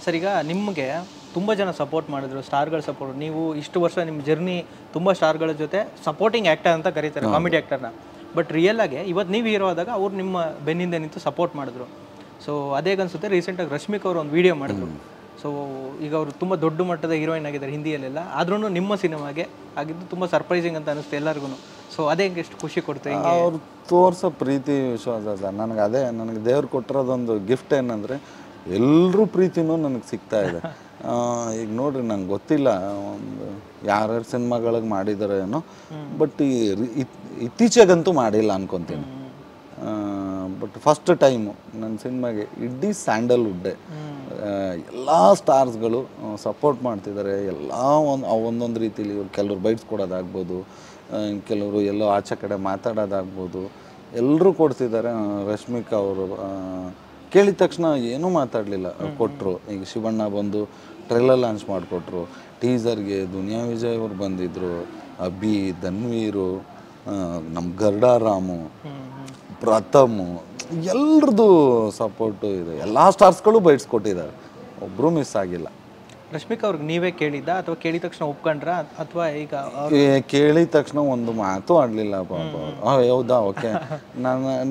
Sir ಈಗ ನಿಮಗೆ ತುಂಬ ಜನ ಸಪೋರ್ಟ್ ಮಾಡಿದ್ರು, ಸ್ಟಾರ್ಗಳು ಸಪೋರ್ಟ್. ನೀವು ಇಷ್ಟು ವರ್ಷ ನಿಮ್ಮ ಜರ್ನಿ ತುಂಬ ಸ್ಟಾರ್ಗಳ ಜೊತೆ ಸಪೋರ್ಟಿಂಗ್ ಆ್ಯಕ್ಟರ್ ಅಂತ ಕರೀತಾರೆ, ಕಾಮಿಡಿ ಆ್ಯಕ್ಟರ್ನ. ಬಟ್ ರಿಯಲ್ ಆಗಿ ಇವತ್ತು ನೀವು ಹೀರೋ ಆದಾಗ ಅವ್ರು ನಿಮ್ಮ ಬೆನ್ನಿಂದ ನಿಂತು ಸಪೋರ್ಟ್ ಮಾಡಿದ್ರು. ಸೊ ಅದೇ ಅನಿಸುತ್ತೆ, ರೀಸೆಂಟಾಗಿ ರಶ್ಮಿಕಾ ಅವರು ಒಂದು ವೀಡಿಯೋ ಮಾಡಿದ್ರು. ಸೊ ಈಗ ಅವರು ತುಂಬ ದೊಡ್ಡ ಮಟ್ಟದ ಹೀರೋಯಿನ್ ಆಗಿದ್ದಾರೆ ಹಿಂದಿಯಲ್ಲೆಲ್ಲ, ಆದ್ರೂ ನಿಮ್ಮ ಸಿನಿಮಾಗೆ ಆಗಿದ್ದು ತುಂಬ ಸರ್ಪ್ರೈಸಿಂಗ್ ಅಂತ ಅನಿಸುತ್ತೆ ಎಲ್ಲರಿಗೂ. ಸೊ ಅದೇ ಎಷ್ಟು ಖುಷಿ ಕೊಡ್ತು ಅವ್ರು ತೋರಿಸೋ ಪ್ರೀತಿ ವಿಶ್ವಾಸ ಸರ್. ನನಗೆ ದೇವ್ರು ಕೊಟ್ಟಿರೋದೊಂದು ಗಿಫ್ಟ್ ಏನಂದರೆ ಎಲ್ಲರೂ ಪ್ರೀತಿನೂ ನನಗೆ ಸಿಗ್ತಾ ಇದೆ. ಈಗ ನೋಡ್ರಿ, ನಂಗೆ ಗೊತ್ತಿಲ್ಲ ಒಂದು ಯಾರ್ಯಾರು ಸಿನಿಮಾಗಳಿಗೆ ಮಾಡಿದಾರೆ ಏನೋ, ಬಟ್ ಇತ್ತೀಚೆಗಂತೂ ಮಾಡಿಲ್ಲ ಅನ್ಕೊತೀನಿ. ಬಟ್ ಫಸ್ಟ್ ಟೈಮು ನನ್ನ ಸಿನಿಮಾಗೆ ಇಡೀ ಸ್ಯಾಂಡಲ್ವುಡ್ಡೇ ಎಲ್ಲ ಸ್ಟಾರ್ಸ್ಗಳು ಸಪೋರ್ಟ್ ಮಾಡ್ತಿದ್ದಾರೆ. ಎಲ್ಲ ಒಂದೊಂದು ರೀತಿಲಿ ಕೆಲವ್ರು ಬೈಟ್ಸ್ ಕೊಡೋದಾಗ್ಬೋದು, ಕೆಲವರು ಎಲ್ಲೋ ಆಚೆ ಕಡೆ ಮಾತಾಡೋದಾಗ್ಬೋದು, ಎಲ್ಲರೂ ಕೊಡ್ತಿದ್ದಾರೆ. ರಶ್ಮಿಕಾ ಅವರು ಕೇಳಿದ ತಕ್ಷಣ ಏನೂ ಮಾತಾಡಲಿಲ್ಲ, ಕೊಟ್ಟರು. ಈಗ ಶಿವಣ್ಣ ಬಂದು ಟ್ರೈಲರ್ ಲಾಂಚ್ ಮಾಡಿಕೊಟ್ರು, ಟೀಸರ್ಗೆ ದುನಿಯಾ ವಿಜಯ್ ಅವರು ಬಂದಿದ್ದರು, ಅಭಿ, ಧನ್ವೀರು, ನಮ್ಮ ಗರ್ಡಾರಾಮು, ಪ್ರಥಮು, ಎಲ್ರದ್ದು ಸಪೋರ್ಟು ಇದೆ. ಎಲ್ಲ ಸ್ಟಾರ್ಸ್ಗಳು ಬೈಟ್ಸ್ ಕೊಟ್ಟಿದ್ದಾರೆ, ಒಬ್ಬರು ಮಿಸ್ ಆಗಿಲ್ಲ. ರಶ್ಮಿಕಾ ಅವ್ರಿಗೆ ನೀವೇ ಕೇಳಿದ್ದ ಅಥವಾ ಕೇಳಿದ ತಕ್ಷಣ ಒಪ್ಕೊಂಡ್ರ ಅಥವಾ ಈಗ ಕೇಳಿದ ತಕ್ಷಣ ಒಂದು ಮಾತು ಆಡಲಿಲ್ಲ ಪಾಪ. ಹೌದಾ, ಓಕೆ,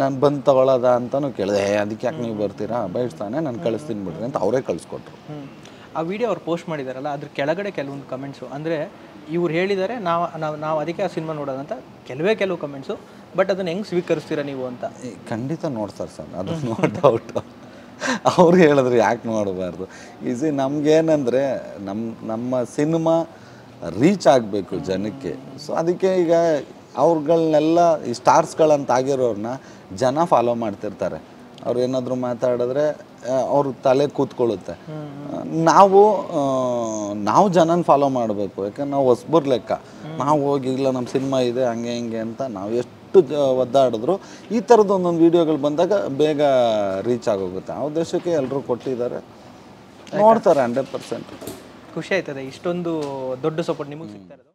ನಾನು ಬಂದು ತಗೊಳ್ಳೋದ ಅಂತಲೂ ಕೇಳಿದೆ. ಅದಕ್ಕೆ ಯಾಕೆ ನೀವು ಬರ್ತೀರಾ, ಬೈಟ್ಸ್ ತಾನೆ, ನಾನು ಕಳಿಸ್ತೀನಿ ಬಿಡ್ರಿ ಅಂತ ಅವರೇ ಕಳಿಸ್ಕೊಟ್ರು. ಆ ವಿಡಿಯೋ ಅವ್ರು ಪೋಸ್ಟ್ ಮಾಡಿದಾರಲ್ಲ, ಅದ್ರ ಕೆಳಗಡೆ ಕೆಲವೊಂದು ಕಮೆಂಟ್ಸು, ಅಂದರೆ ಇವ್ರು ಹೇಳಿದ್ದಾರೆ ನಾವು ಅದಕ್ಕೆ ಆ ಸಿನಿಮಾ ನೋಡೋದಂತ ಕೆಲವು ಕಮೆಂಟ್ಸು. ಬಟ್ ಅದನ್ನು ಹೆಂಗೆ ಸ್ವೀಕರಿಸ್ತೀರಾ ನೀವು ಅಂತ? ಖಂಡಿತ ನೋಡ್ತಾರೆ ಸರ್, ಅದು ನೋ ಡೌಟ್. ಅವ್ರು ಹೇಳಿದ್ರು ಯಾಕೆ ನೋಡಬಾರ್ದು. ಈಸಿ ನಮಗೇನಂದರೆ ನಮ್ಮ ಸಿನಿಮಾ ರೀಚ್ ಆಗಬೇಕು ಜನಕ್ಕೆ. ಸೊ ಅದಕ್ಕೆ ಈಗ ಅವ್ರುಗಳನ್ನೆಲ್ಲ ಈ ಸ್ಟಾರ್ಸ್ಗಳಂತ ಆಗಿರೋರನ್ನ ಜನ ಫಾಲೋ ಮಾಡ್ತಿರ್ತಾರೆ. ಅವ್ರು ಏನಾದರೂ ಮಾತಾಡಿದ್ರೆ ಅವ್ರ ತಲೆ ಕೂತ್ಕೊಳ್ಳುತ್ತೆ. ನಾವು ಜನನ ಫಾಲೋ ಮಾಡಬೇಕು. ಯಾಕಂದ್ರೆ ನಾವು ಹೊಸಬರ್ ಲೆಕ್ಕ. ನಾವು ಹೋಗಿ ಇಲ್ಲ ನಮ್ಮ ಸಿನಿಮಾ ಇದೆ ಹಂಗೆ ಹಿಂಗೆ ಅಂತ ನಾವು ಎಷ್ಟು ಒದ್ದಾಡಿದ್ರು ಈ ಥರದ್ದು ಒಂದೊಂದು ವೀಡಿಯೋಗಳು ಬಂದಾಗ ಬೇಗ ರೀಚ್ ಆಗೋಗುತ್ತೆ. ಆ ಉದ್ದೇಶಕ್ಕೆ ಎಲ್ಲರೂ ಕೊಟ್ಟಿದ್ದಾರೆ, ನೋಡ್ತಾರೆ 100%. ಖುಷಿ ಆಯ್ತದೆ ಇಷ್ಟೊಂದು ದೊಡ್ಡ ಸಪೋರ್ಟ್ ನಿಮಗೆ ಸಿಗ್ತಾ ಇರೋದು.